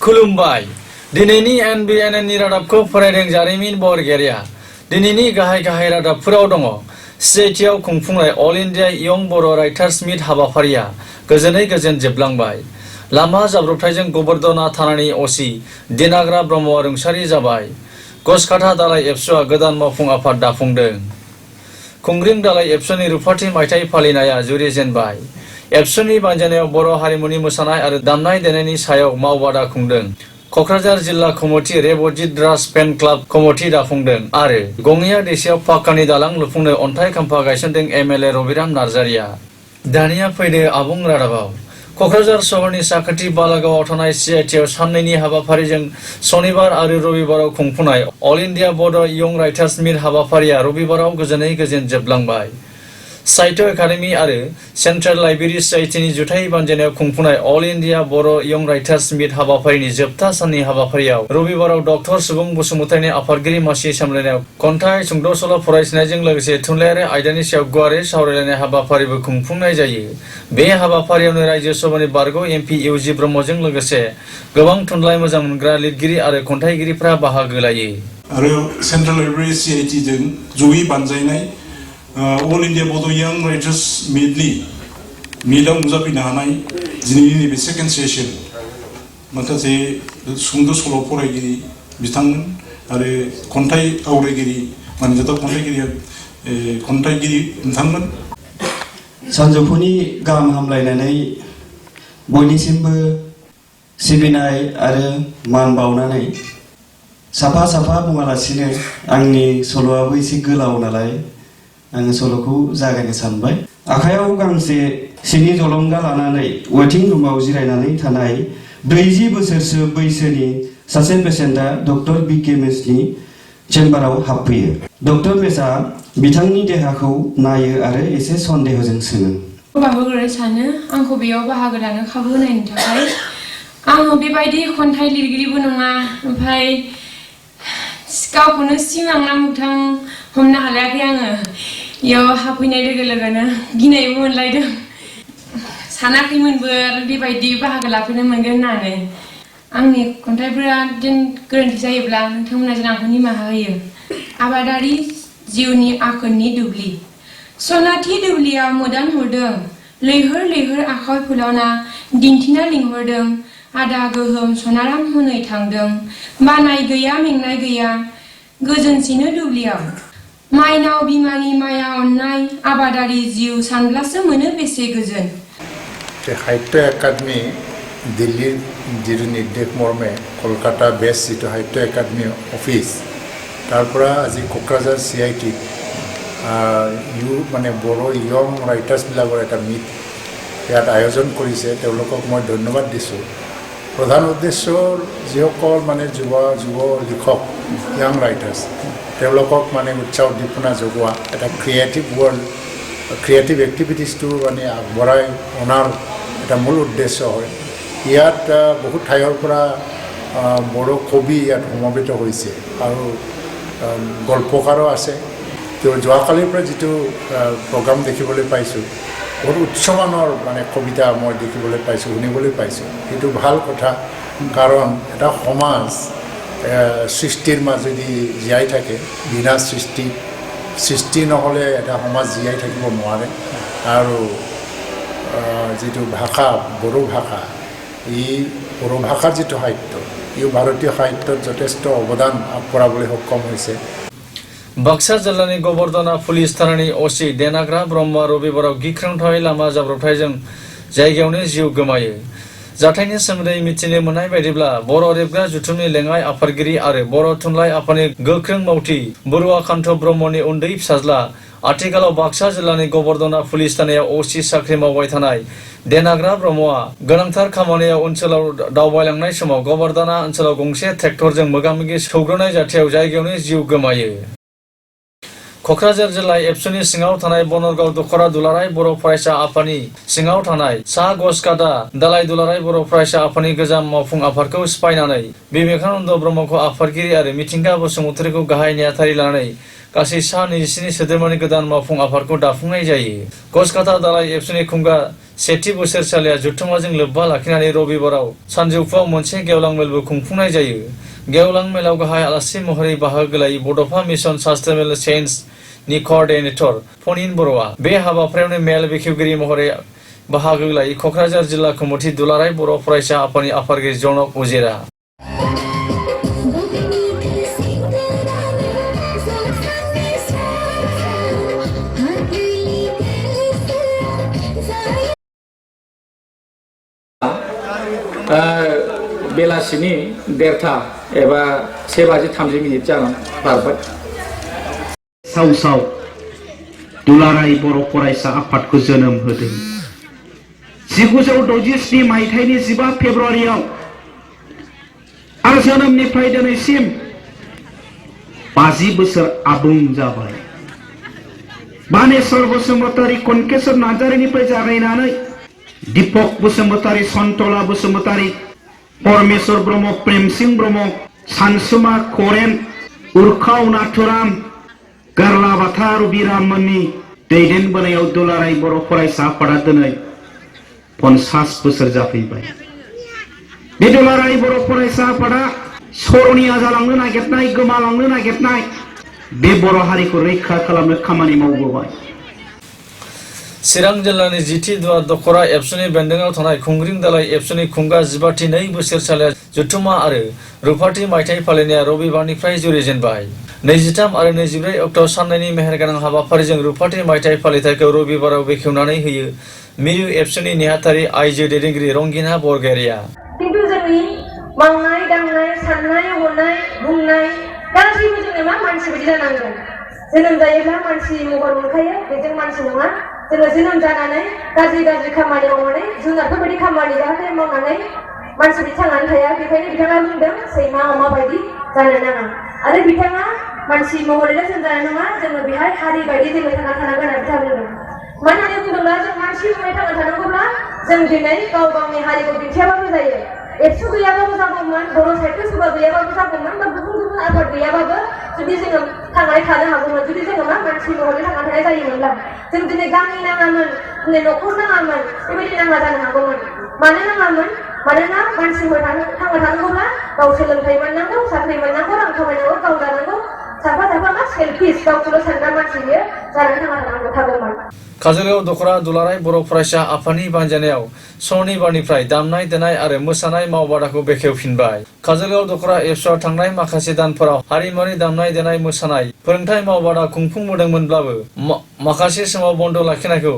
खुलुमबाय दिनैनि NBN नि रादाबखौ फरायदों जारिमिन बरगयारिया दिनैनि गाहाय रादाबफोराव दङ सिआइटिआव खुंफुंनाय अल इन्डिया यं बर' राइटार्स मिट हाबाफारिया गोजोनै गोजोन जोबलांबाय लामा जाब्रबथायजों गोबोरदना थानानि असि दिनाग्रा ब्रह्मआ रुंसारि जाबाय गसकाथा दालाइ एबसुआ गोदान मावफुं आफाद दाफुंदों खुंग्रिं दालाइ एबसुनि रुफाथि मायथाइ फालिनाया जुरिजेनबाय एबसुनि बानजायनायाव बर' हारिमुनि मोसानाय आरो दामनाय देनायनि सायाव मावबादा खुंदों क'क्राझार जिल्ला कमिटि रेबजित राज फेन क्लाब कमिटि दाफुंदों आरो गङिया दैसायाव पाक्कानि दालां लुफुंनो अन्थाइ खाम्फा गायसनदों MLA रबिराम नार्जारिया दानिया फैदो आबुं रादाबाव क'क्राझार सहरनि साखाथि बालागावआव थानाय सिआइटिआव साननैनि हाबाफारिजों सनिबार आरो रबिबाराव खुंफुंनाय अल इन्डिया बड' यं राइटार्स मिट हाबाफारिया रबिबाराव गोजोनै गोजोन जोबलांबाय साहित्य एकाडेमि आरो सेन्ट्रेल लाइब्रेरी ससाइटिनि जुथाइ बानजायनायाव खुंफुंनाय अल इन्डिया बर' यं राइटार्स मिट हाबाफारिनि जोबथा साननि हाबाफारियाव रबिबाराव डक्टर सुबुं बसुमतारिनि आफादगिरि मासि सामलायनायाव खन्थाइ सुंद' सल' फरायथिनायजों लोगोसे थुनलाइयारि आयदानि सायाव गुवारै सावरायलायनाय हाबाफारिबो खुंफुंनाय जायो बे हाबाफारियावनो रायजो सभानि बारग' MP इउजि ब्रह्मजों लोगोसे गोबां थुनलाइ मोजां मोनग्रा लिरगिरि आरो खन्थाइगिरिफ्रा बाहागो लायो आरो सेन्ट्रेल लाइब्रेरी CIT जों जयै बानजायनाय All India Bodo Young Writers मिटआव नुजाफैनो हानाय दिनैनि नैबे सेकेन्ड सेसन माखासे सुंद' सल' फरायगिरि बिथांमोन आरो खन्थाइ आवरायगिरि मानजाथाव खन्थाइगिरि बिथांमोन सानजौफुनि गाहाम हामलायनानै बयनिसिमबो सिबिनाय आरो मान बावनानै साफा बुङालासिनो आंनि सल'आबो एसे गोलाव नालाय आङो सल'खौ जागायनो सानबाय आखायाव गांसे सिनि जलंगा लानानै वेटिं रुमाव जिरायनानै थानाय 40 बोसोरसो बैसोनि सासे पेसेन्टआ डक्टर BK मेसनि चेम्बाराव हाबफैयो डक्टर मेसआ बिथांनि देहाखौ नायो आरो एसे सन्देहजों सोङो बाहागो सानो आंखौ बेयाव बाहागो लानो खाबु होनायनि थाखाय आङो बेबायदि खन्थाइ लिरगिरिबो नङा ओमफ्राय गावखौनो सिमां मोगथां हमनो हालायाखै आङो इयाव हाबफैनाय लोगोनो गिनायबो मोनलायदों सानाखैमोनबो आरो बेबायदि बाहागो लाफैनो मोनगोन होननानै आंनि खन्थाइफोरा गोरोन्थि जायोब्ला नोंथांमोना जेन आंखौ निमाहा होयो आबादारि जिउनि आखोननि दुब्लि सनाथि दुब्लियाव मोदान हरदों लैहोर आखाइ फोलावना दिन्थिना लिंहरदों आदा गोहोम सनाराम हनै थांदों बानाय गैया मेंनाय गैया गोजोनसिनो दुब्लियाव माइनाव बिमानि माया अननाय आबादारि जिउ सानब्लासो मोनो बेसे गोजोन साहित्य एकाडेमी दिल्ली जितु निर्देश मर्मे कलकाता बेस्ट जी साहित्य एकाडेमी अफिस तारपरा आज क'क्राझार CIT माने बर' यं राइटार्सबिलाকৰ এটা মিট ইয়াত আয়োজন কৰিছে তেওঁলোকক মই ধন্যবাদ দিছোঁ प्रधान उद्देश्य যিসকল মানে যুৱ লিখক यंग राइटार्स তেওঁলোকক মানে উৎসাহ উদ্দীপনা যোগোৱা এটা ক্ৰিয়েটিভ ৱৰ্ল্ড ক্ৰিয়েটিভ এক্টিভিটিছটো মানে আগবঢ়াই অনাৰ এটা মূল উদ্দেশ্য হয় ইয়াত বহুত ঠাইৰ পৰা বড় কবি ইয়াত সমবেত হৈছে আৰু গল্পকাৰো আছে তো যোৱাকালিৰ পৰা যিটো প্ৰগ্ৰাম দেখিবলৈ পাইছোঁ बहुत उच्चमाনৰ মানে কবিতা মই দেখিবলৈ পাইছোঁ শুনিবলৈ পাইছোঁ এইটো ভাল কথা কাৰণ এটা সমাজ সৃষ্টিৰ মাজেদি জীয়াই থাকে বিনা সৃষ্টি নহ'লে এটা সমাজ জীয়াই থাকিব নোৱাৰে আৰু যিটো ভাষা বড়ো ভাষা এই বড়ো ভাষাৰ যিটো সাহিত্য ই ভাৰতীয় সাহিত্যত যথেষ্ট অৱদান আগবঢ়াবলৈ সক্ষম হৈছে बाक्सा जिल्लानि गोबोरदना पुलिस थानानि असि देनाग्रा ब्रह्मआ रबिबाराव गिख्रंथावै लामा जाब्रबथायजों जायगायावनो जिउ गोमायो जाथायनि सोमोन्दै मिथिनो मोननाय बायदिब्ला बर' रेबग्रा जुथुमनि लेङाइ आफादगिरि आरो बर' थुनलाइ आफादनि गोख्रों मावथि बरुवाकान्त ब्रह्मनि उन्दै फिसाज्ला आथिखालाव बाक्सा जिल्लानि गोबोरदना पुलिस थानायाव असि साख्रि मावबाय थानाय देनाग्रा ब्रह्मआ गोनांथार खामानियाव ओनसोलाव दावबायलांनाय समाव गोबोरदना ओनसोलाव गंसे ट्रेक्टरजों मोगा-मोगि सौग्रावनाय जाथायाव जायगायावनो जिउ गोमायो क'क्राझार जिल्ला एबसुनि सिङाव थानाय बनरगाव दखरा दुलाराय बर' फरायसा आफादनि सिङाव थानाय सा गसकाथा दालाइ दुलाराय बर' फरायसा आफादनि गोजाम मावफुं आफादखौ सिफायनानै बिबेकानन्द ब्रह्मखौ आफादगिरि आरो मिथिंगा बसुमतारिखौ गाहाय नेहाथारि लानानै गासै सा 27 सोद्रोमानि गोदान मावफुं आफादखौ दाफुंनाय जायो गसकाथा दालाइ एबसुनि खुंगा सेथि बोसोरसालिया जुथुमाजों लोब्बा लाखिनानै रबिबाराव सानजौफुआव मोनसे गेवलां मेलबो खुंफुंनाय जायो। गेवलां मेलाव गाहाय आलासि महरै बाहागो लायो बड'फा मिशन सास्टेनेबल चेन्ज नि क'अर्डिनेटर फनिन बर'आ। बे हाबाफारियावनो मेल बेखेवगिरि महरै बाहागो लायो क'क्राझार जिल्ला कमिटि दुलाराय बर' फरायसा आफादनि आफादगिरि जनक उजिरा। बेलासिनि 1:30 एबा 1:30 जानानै बारबाय। साव दुलाराय बर' फरायसा आफादखौ जोनोम होदों। 1967 मायथाइनि 15 फेब्रुआरियाव आरो जोनोमनिफ्राय दिनैसिम 50 बोसोर आबुं जाबाय। बानेश्वर बसुमतारी, कनकेश्वर नार्जारिनिफ्राय जागायनानै दीपक बसुमतारी, सन्तला बसुमतारी, परमेश्वर ब्रह्म, प्रेमसिंह ब्रह्म, सानसुमा करेन, उर्खाव नाथुराम, गारलाबाथा रबिराम मोननि दैदेनबोनायाव दुलाराय बर' फरायसा आफादा दिनै 50 बोसोर जाफैबाय। बे दुलाराय बर' फरायसा आफादा सरनिया जालांनो नागिरनाय, गोमालांनो नागिरनाय बे बर' हारिखौ रैखा खालामनो खामानि मावबोबाय। चिरां जिल्लानि जिथि दुवार दखरा एबसुनि बेन्दोङाव थानाय खुंग्रिं दालाय एबसुनि खुंगा 15थि 2 बोसोरसालिया जुथुमा आरो रुफाथि मायथाइ फालिनाया रबिबारनिफ्राय जुरिजेनबाय। 23 आरो 24 अक्ट'आव साननैनि मेहेरगोनां हाबाफारिजों रुफाथि मायथाइ फालिथायखौ रबिबाराव बेखेवनानै होयो मिरु एबसुनि नेहाथारि आइजो दैदेनगिरि रंगिना बरगयारिया। खिन्थु जोंनि मावनाय दांनाय, साननाय हनाय, बुंनाय गासैबो जोङो मानसि बायदि जानांगोन। जोनोम जायोब्ला मानसि महर मोनखायो, बेजों मानसि नङा। जोङो जोनोम जानानै गाज्रि खामानि मावनानै जुनारफोर बायदि खामानि जाहाथे मावनानै मानसि बायदि थांनानै थाया। बेखायनो बिथाङा बुंदों सैमा अमा बायदि जानो नाङा। आरो बिथाङा मानसि महरैल' जों जानाय नङा, जोङो बेहाय हारि बायदि जोङो थांना थानांगोन होननानै बिथाङा बुंदों। मानो होननानै बुंदोंब्ला जों मानसि महरै थांना थानांगौब्ला जों दिनै गाव गावनि हारिखौ दिन्थियाबाबो जायो। एबसु गैयाबाबो जागौमोन, बर' साहित्य सभा गैयाबाबो जागौमोन, बा गुबुन आफाद गैयाबाबो जुदि जोङो थांनानै थानो हागौमोन, जुदि जोङो मानसि महरै थांनानै थानाय जायोमोनब्ला। जों दिनै गामि नाङामोन, दिनै न'खर नाङामोन, बेबायदि नाङा जानो हागौमोन। मानो नाङामोन? मानोना मानसि महरै थांना थानांगौब्ला गाव सोलोंथाइ मोननांगौ, साख्रि मोननांगौ, रां खामायनांगौ, गाव जानांगौ। साफा सेल्फिस, गावखौल' सानग्रा मानसि बियो जानानै थांना थागौमोन। काजोलगाव दखरा दुलाराय बर' फरायसा आफादनि बानजायनायाव सनिबारनिफ्राय दामनाय देनाय आरो मोसानाय मावबादाखौ बेखेवफिनबाय। काजोलगाव दखरा एबसुआ थांनाय माखासे दानफोराव हारिमुआरि दामनाय देनाय मोसानाय फोरोंथाय मावबादा खुंफुंबोदोंमोनब्लाबो माखासे समाव बन्द लाखिनायखौ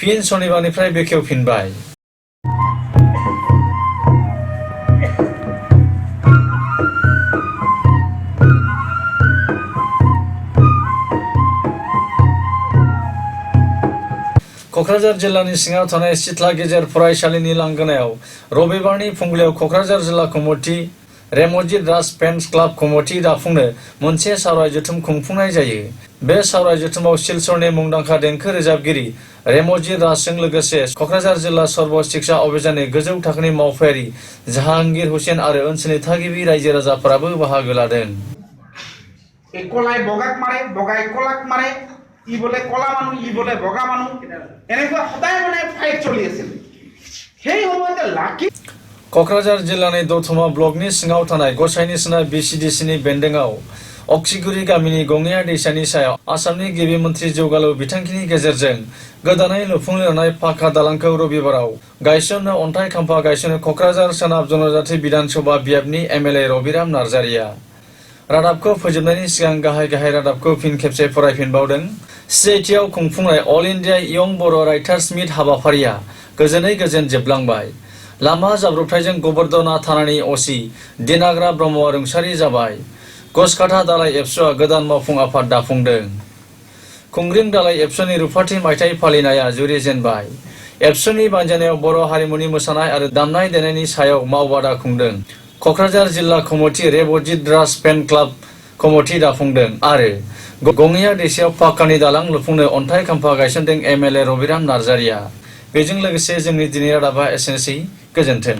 फिन सनिबारनिफ्राय बेखेवफिनबाय। क'क्राझार जिल्लानि सिङाव थानाय सिथला गेजेर फरायसालिनि लांगोनायाव रबिबारनि फुंबिलियाव क'क्राझार जिल्ला कमिटि रेमजित राज फेन्स क्लाब कमिटि दाफुंनो मोनसे सावराय जथुम खुंफुंनाय जायो। बे सावराय जथुमाव सिलचरनि मुंदांखा देंखो रोजाबगिरि रेमजित राजजों लोगोसे क'क्राझार जिल्ला सर्व शिक्षा अभियाननि गोजौ थाखोनि मावफारियारि जाहांगीर हुसेन आरो ओनसोलनि थागिबि रायजो राजाफोराबो बाहागो लादों। একলাই বগাক মাৰে, বগাই কলাক মাৰে, ই বোলে কলা মানুহ, ই বোলে বগা মানুহ, এনেকুৱা সদায় ফাইট চলি আছিল। সেই সময়তে লাকি क'क्राझार जिल्लानि दतमा ब्लकनि सिङाव थानाय गसाइनिसोना बिसिडिसिनि बेन्दोङाव अक्सिगुरि गामिनि गङिया दैसानि सायाव आसामनि गिबि मन्थ्रि जौगालु बिथांखिनि गेजेरजों गोदानै लुफुंनो लानाय पाका दालांखौ रबिबाराव गायसननो अन्थाइ खाम्फा गायसननो क'क्राझार सोनाब जनजाति बिधानसभा बियाबनि एमएलए रबिराम नार्जारिया रादाबखौ फोजोबनायनि सिगां गाहाय रादाबखौ फिन खेबसे फरायफिनबावदों। सिआइटिआव खुंफुंनाय अल इन्डिया यं बर' राइटार्स मिट हाबाफारिया गोजोनै गोजोन जोबलांबाय। लामा जाब्रबथायजों गोबोरदना थानानि असि दिनाग्रा ब्रह्मआ रुंसारि जाबाय। गसकाथा दालाय एबसुआ गोदान मावफुं आफाद दाफुंदों। खुंग्रिं दालाय एबसुनि रुफाथि मायथाइ फालिनाया जुरिजेनबाय। एबसुनि बानजायनायाव बर' हारिमुनि मोसानाय आरो दामनाय देनायनि सायाव मावबादा खुंदों। क'क्राझार जिल्ला कमिटि रेमजित राज फेन क्लाब कमिटि दाफुंदों आरो गङिया दैसायाव पाक्कानि दालां लुफुंनो अन्थाइ खाम्फा गायसनदों एमएलए रबिराम नार्जारिया। बेजों लोगोसे जोंनि दिनै रादाबा एसेनोसै। गोजोन्थों।